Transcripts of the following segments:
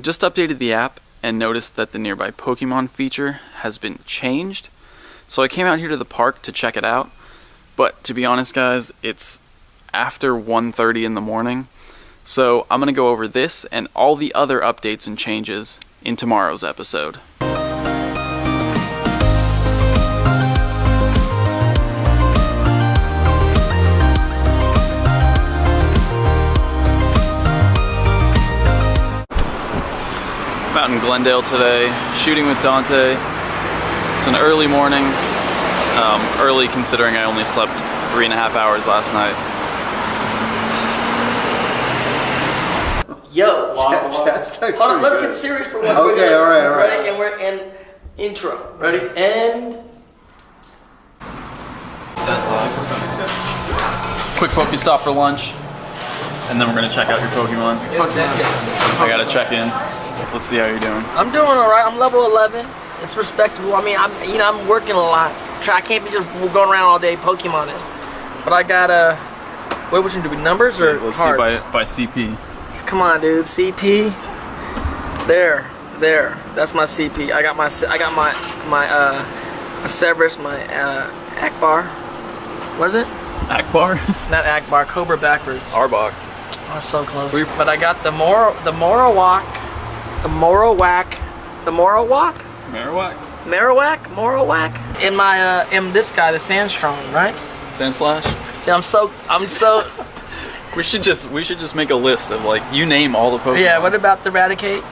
just updated the app and noticed that the nearby Pokemon feature has been changed. So I came out here to the park to check it out. But to be honest, guys, it's after 1:30 in the morning. So I'm going to go over this and all the other updates and changes in tomorrow's episode. I'm out in Glendale today, shooting with Dante. It's an early morning, early considering I only slept 3.5 hours last night. Yo, that's hold on, let's get serious for what we're doing. All right. Ready? And we're in intro. Ready? And Quick Pokestop for lunch, and then we're gonna check out your Pokemon. I gotta check in. Let's see how you're doing. I'm doing all right. I'm level 11. It's respectable. I mean, I'm working a lot. I can't be just going around all day Pokemoning. But I got what we should do? Numbers or let's cards? see by CP. Come on, dude. CP. There. That's my CP. I got my Severus, my Akbar. What is it? Akbar? Not Akbar. Cobra backwards. Arbok. Oh, so close. But I got the Marowak. And my this guy, the Sandstrom, right? Sandslash? See, I'm so We should just make a list of, like, you name all the Pokemon. Yeah, what about the Raticate?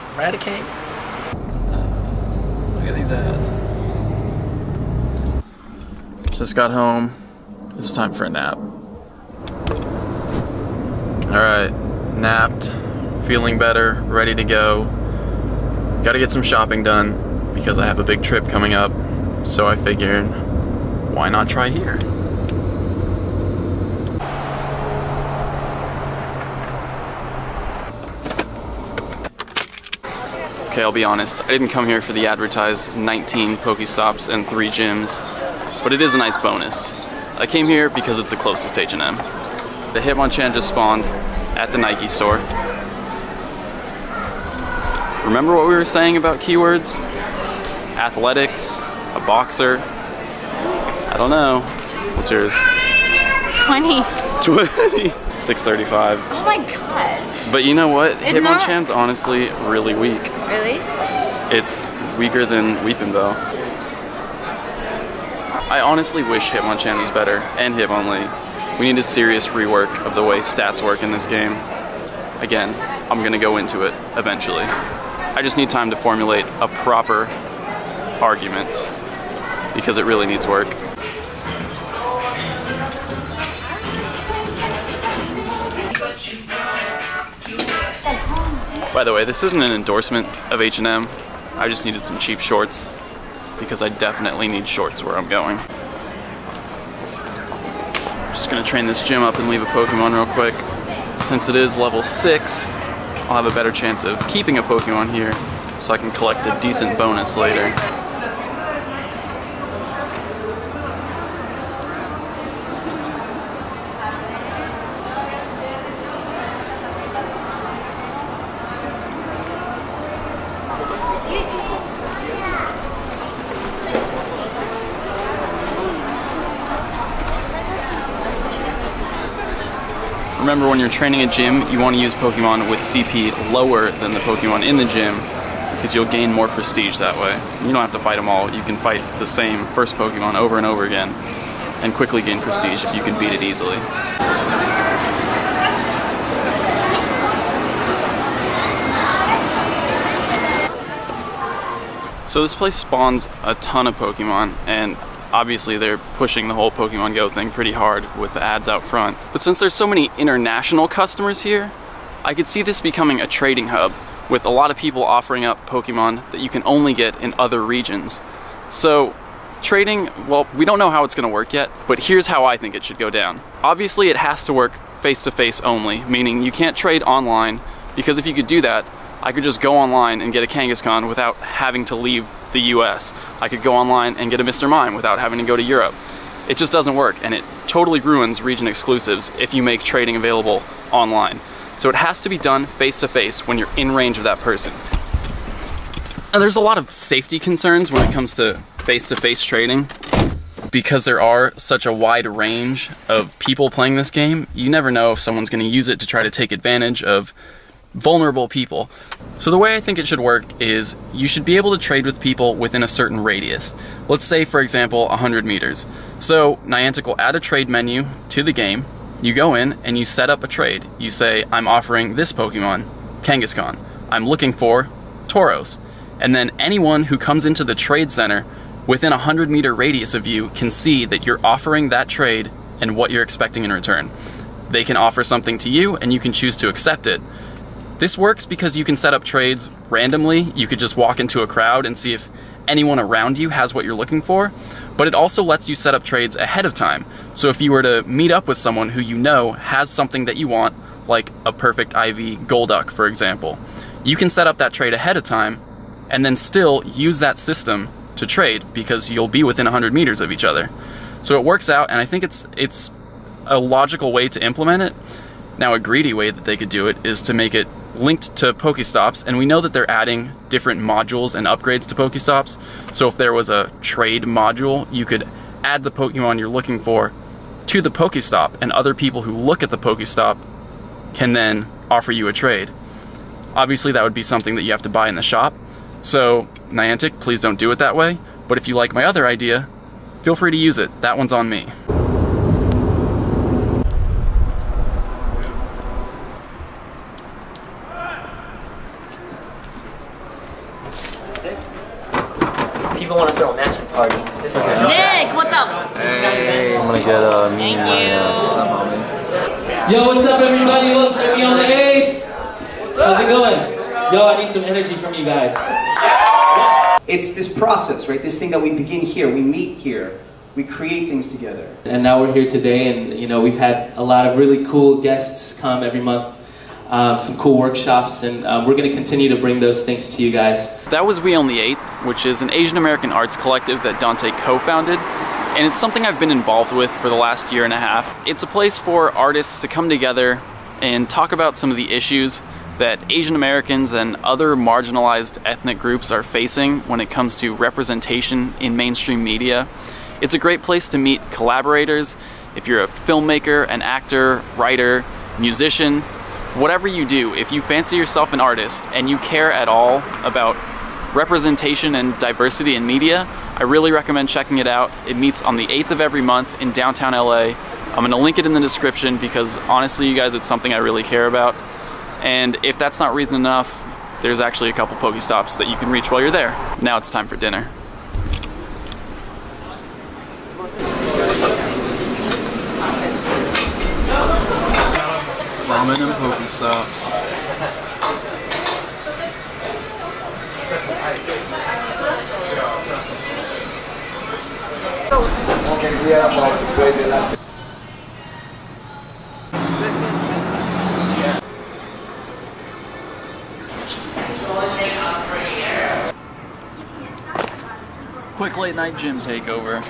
Look at these ads. Just got home. It's time for a nap. Alright, napped, feeling better, ready to go. Gotta get some shopping done because I have a big trip coming up. So I figured, why not try here? Okay, I'll be honest, I didn't come here for the advertised 19 Pokestops and 3 gyms, but it is a nice bonus. I came here because it's the closest H&M. The Hitmonchan just spawned at the Nike store. Remember what we were saying about keywords? Athletics, a boxer. I don't know. What's yours? 20. 635. Oh my god. But you know what? Hitmonchan's honestly really weak. Really? It's weaker than Weepinbell. I honestly wish Hitmonchan was better, and Hitmonlee. We need a serious rework of the way stats work in this game. Again, I'm gonna go into it eventually. I just need time to formulate a proper argument, because it really needs work. By the way, this isn't an endorsement of H&M. I just needed some cheap shorts because I definitely need shorts where I'm going. Just gonna train this gym up and leave a Pokemon real quick. Since it is level 6, I'll have a better chance of keeping a Pokemon here so I can collect a decent bonus later. Remember, when you're training a gym, you want to use Pokemon with CP lower than the Pokemon in the gym because you'll gain more prestige that way. You don't have to fight them all. You can fight the same first Pokemon over and over again and quickly gain prestige if you can beat it easily. So this place spawns a ton of Pokemon, and obviously they're pushing the whole Pokemon Go thing pretty hard with the ads out front. But since there's so many international customers here, I could see this becoming a trading hub with a lot of people offering up Pokemon that you can only get in other regions. So trading, well, we don't know how it's gonna work yet, but here's how I think it should go down. Obviously it has to work face-to-face only, meaning you can't trade online, because if you could do that, I could just go online and get a Kangaskhan without having to leave the US. I could go online and get a Mr. Mime without having to go to Europe. It just doesn't work, and it totally ruins region exclusives if you make trading available online. So it has to be done face to face when you're in range of that person. There's a lot of safety concerns when it comes to face-to-face trading. Because there are such a wide range of people playing this game, you never know if someone's going to use it to try to take advantage of vulnerable people. So the way I think it should work is you should be able to trade with people within a certain radius. Let's say, for example, 100 meters. So Niantic will add a trade menu to the game. You go in and you set up a trade. You say, I'm offering this Pokemon, Kangaskhan. I'm looking for Tauros. And then anyone who comes into the trade center within a 100-meter radius of you can see that you're offering that trade and what you're expecting in return. They can offer something to you and you can choose to accept it. This works because you can set up trades randomly. You could just walk into a crowd and see if anyone around you has what you're looking for, but it also lets you set up trades ahead of time. So if you were to meet up with someone who you know has something that you want, like a perfect IV Golduck, for example, you can set up that trade ahead of time and then still use that system to trade because you'll be within 100 meters of each other. So it works out, and I think it's a logical way to implement it. Now, a greedy way that they could do it is to make it linked to Pokestops, and we know that they're adding different modules and upgrades to Pokestops. So if there was a trade module, you could add the Pokemon you're looking for to the Pokestop, and other people who look at the Pokestop can then offer you a trade. Obviously, that would be something that you have to buy in the shop. So Niantic, please don't do it that way. But if you like my other idea, feel free to use it. That one's on me. People want to throw a matching party. Nick, what's up? Hey, I'm gonna get me Thank you. Yo, what's up, everybody? Welcome to me on the 8. How's it going? Yo, I need some energy from you guys. It's this process, right? This thing that we begin here, we meet here, we create things together. And now we're here today, and you know we've had a lot of really cool guests come every month, some cool workshops, and we're going to continue to bring those things to you guys. That was We on the 8th, which is an Asian American arts collective that Dante co-founded, and it's something I've been involved with for the last year and a half. It's a place for artists to come together and talk about some of the issues that Asian Americans and other marginalized ethnic groups are facing when it comes to representation in mainstream media. It's a great place to meet collaborators. If you're a filmmaker, an actor, writer, musician, whatever you do, if you fancy yourself an artist and you care at all about representation and diversity in media, I really recommend checking it out. It meets on the 8th of every month in downtown LA. I'm gonna link it in the description because honestly, you guys, it's something I really care about. And if that's not reason enough, there's actually a couple Pokestops that you can reach while you're there. Now it's time for dinner. Ramen and Pokestops. Quick late night gym takeover.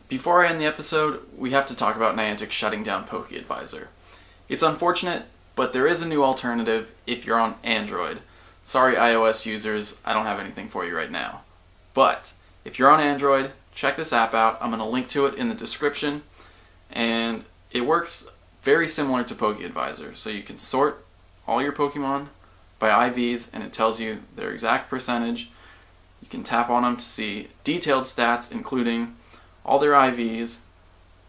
Before I end the episode, we have to talk about Niantic shutting down POKÉADVISOR. It's unfortunate, but there is a new alternative if you're on Android. Sorry iOS users, I don't have anything for you right now. But if you're on Android, check this app out. I'm going to link to it in the description, and it works very similar to POKÉADVISOR. So you can sort all your Pokemon by IVs, and it tells you their exact percentage. You can tap on them to see detailed stats, including all their IVs,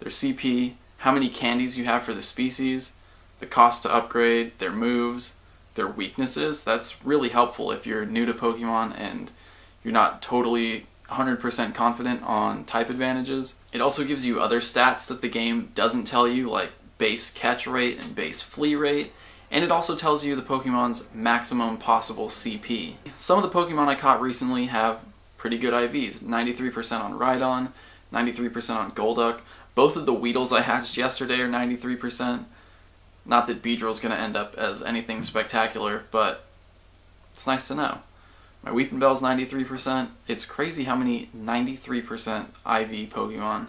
their CP, how many candies you have for the species, the cost to upgrade, their moves, their weaknesses. That's really helpful if you're new to Pokemon and you're not totally 100% confident on type advantages. It also gives you other stats that the game doesn't tell you, like base catch rate and base flee rate, and it also tells you the Pokemon's maximum possible CP. Some of the Pokemon I caught recently have pretty good IVs. 93% on Rhydon, 93% on Golduck. Both of the Weedles I hatched yesterday are 93%. Not that Beedrill's going to end up as anything spectacular, but it's nice to know. My Weepinbell's 93%. It's crazy how many 93% IV Pokemon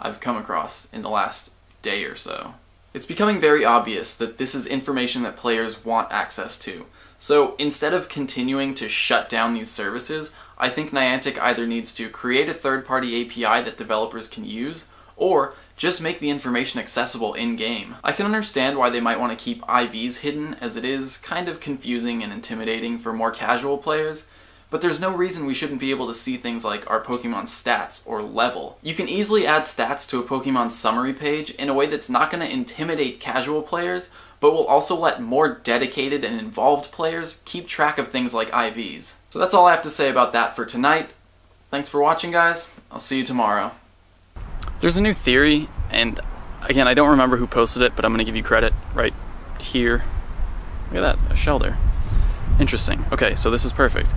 I've come across in the last day or so. It's becoming very obvious that this is information that players want access to. So instead of continuing to shut down these services, I think Niantic either needs to create a third-party API that developers can use, or just make the information accessible in-game. I can understand why they might want to keep IVs hidden, as it is kind of confusing and intimidating for more casual players, but there's no reason we shouldn't be able to see things like our Pokemon's stats or level. You can easily add stats to a Pokemon summary page in a way that's not going to intimidate casual players, but will also let more dedicated and involved players keep track of things like IVs. So that's all I have to say about that for tonight. Thanks for watching, guys. I'll see you tomorrow. There's a new theory, and again, I don't remember who posted it, but I'm going to give you credit right here. Look at that, a shell there. Interesting. Okay, so this is perfect.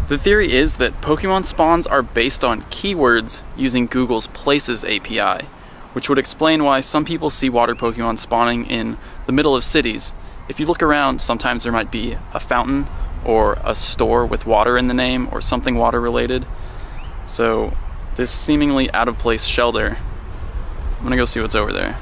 The theory is that Pokemon spawns are based on keywords using Google's Places API, which would explain why some people see water Pokemon spawning in the middle of cities. If you look around, sometimes there might be a fountain or a store with water in the name or something water related. So this seemingly out of place shelter, I'm gonna go see what's over there.